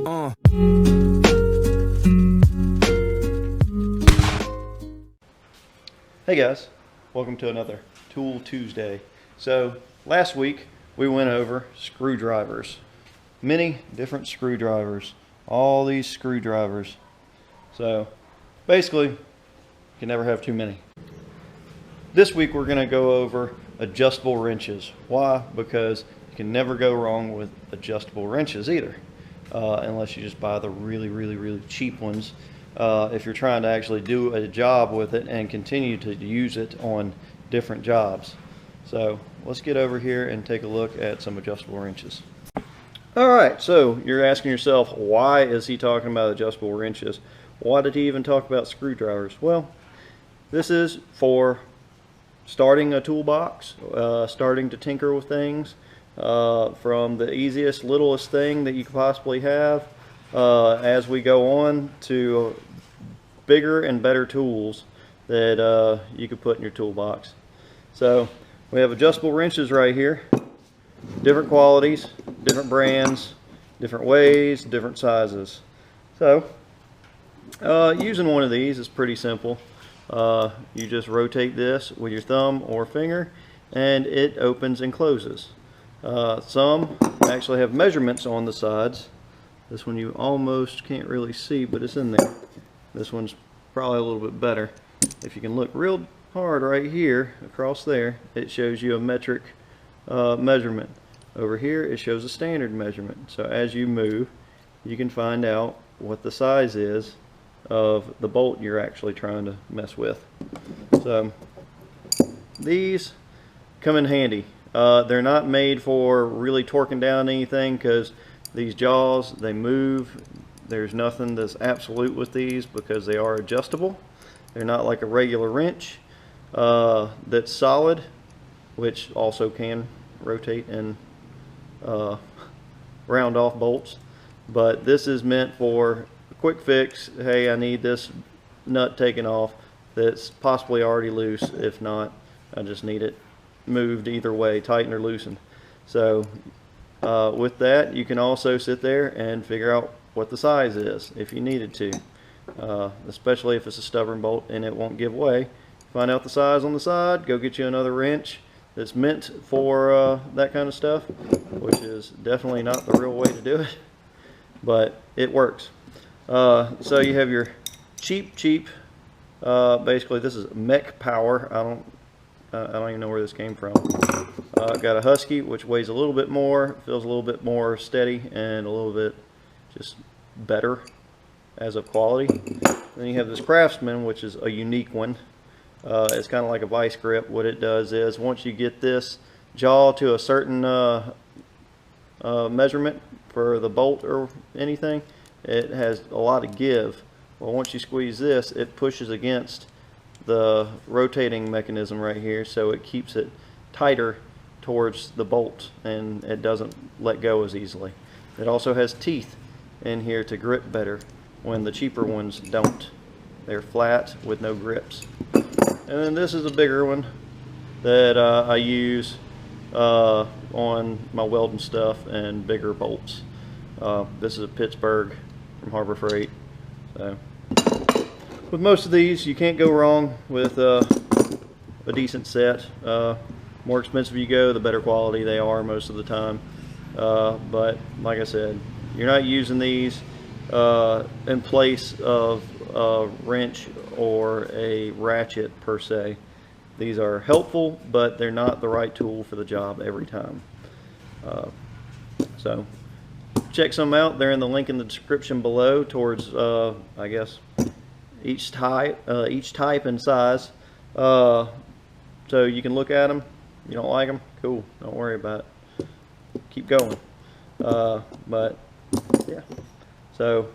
Hey guys, welcome to another Tool Tuesday. So last week we went over screwdrivers, many different screwdrivers, all these screwdrivers. So basically you can never have too many. This week we're going to go over adjustable wrenches. Why? Because you can never go wrong with adjustable wrenches either, unless you just buy the really cheap ones. If you're trying to actually do a job with it and continue to use it on different jobs. So let's get over here and take a look at some adjustable wrenches. Alright, so you're asking yourself, why is he talking about adjustable wrenches? Why did he even talk about screwdrivers? Well, this is for starting a toolbox, starting to tinker with things, from the easiest, littlest thing that you could possibly have, as we go on to bigger and better tools that you could put in your toolbox. So we have adjustable wrenches right here, different qualities, different brands, different ways, different sizes. So using one of these is pretty simple. You just rotate this with your thumb or finger and it opens and closes. Some actually have measurements on the sides. This one you almost can't really see, but it's in there. This one's probably a little bit better. If you can look real hard right here, across there, it shows you a metric measurement. Over here, it shows a standard measurement. So as you move, you can find out what the size is of the bolt you're actually trying to mess with. So these come in handy. They're not made for really torquing down anything, because these jaws, they move. There's nothing that's absolute with these because they are adjustable. They're not like a regular wrench that's solid, which also can rotate and round off bolts. But this is meant for a quick fix. Hey, I need this nut taken off that's possibly already loose. If not, I just need it moved either way, tightened or loosened. So with that, you can also sit there and figure out what the size is if you needed to, especially if it's a stubborn bolt and it won't give way. Find out the size on the side, go get you another wrench that's meant for that kind of stuff, which is definitely not the real way to do it, but it works. So you have your cheap basically this is Mech Power. I don't even know where this came from. Got a Husky, which weighs a little bit more, feels a little bit more steady, and a little bit just better as of quality. Then you have this Craftsman, which is a unique one. It's kind of like a vice grip. What it does is, once you get this jaw to a certain measurement for the bolt or anything, it has a lot of give. Well, once you squeeze this, it pushes against the rotating mechanism right here, so it keeps it tighter towards the bolt and it doesn't let go as easily. It also has teeth in here to grip better when the cheaper ones don't. They're flat with no grips. And then this is a bigger one that I use on my welding stuff and bigger bolts. This is a Pittsburgh from Harbor Freight. So with most of these, you can't go wrong with a decent set. More expensive you go, the better quality they are most of the time. But like I said, you're not using these in place of a wrench or a ratchet per se. These are helpful, but they're not the right tool for the job every time. So check some out. They're in the link in the description below towards I guess each type and size, so you can look at them. You don't like them? Cool, don't worry about it. Keep going. But yeah, so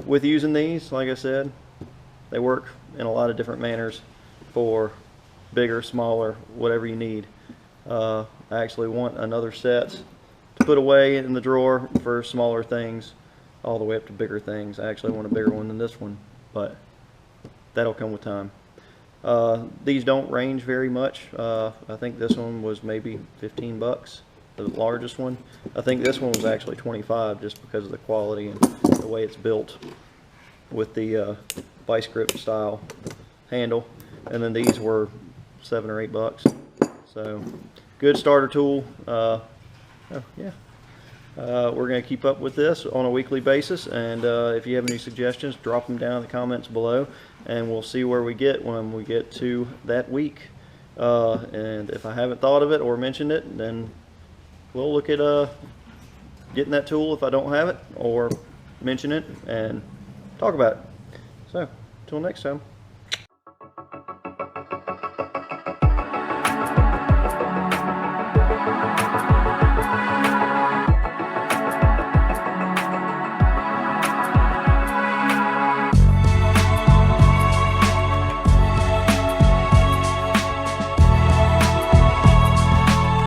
with using these, like I said, they work in a lot of different manners for bigger, smaller, whatever you need. I actually want another set to put away in the drawer for smaller things all the way up to bigger things. I actually want a bigger one than this one, but that'll come with time. These don't range very much. I think this one was maybe 15 bucks the largest one. I think this one was actually 25 just because of the quality and the way it's built with the vice grip style handle. And then these were $7 or $8. So good starter tool. Oh yeah. We're going to keep up with this on a weekly basis, and if you have any suggestions, drop them down in the comments below, and we'll see where we get when we get to that week. And if I haven't thought of it or mentioned it, then we'll look at getting that tool if I don't have it, or mention it and talk about it. So, until next time.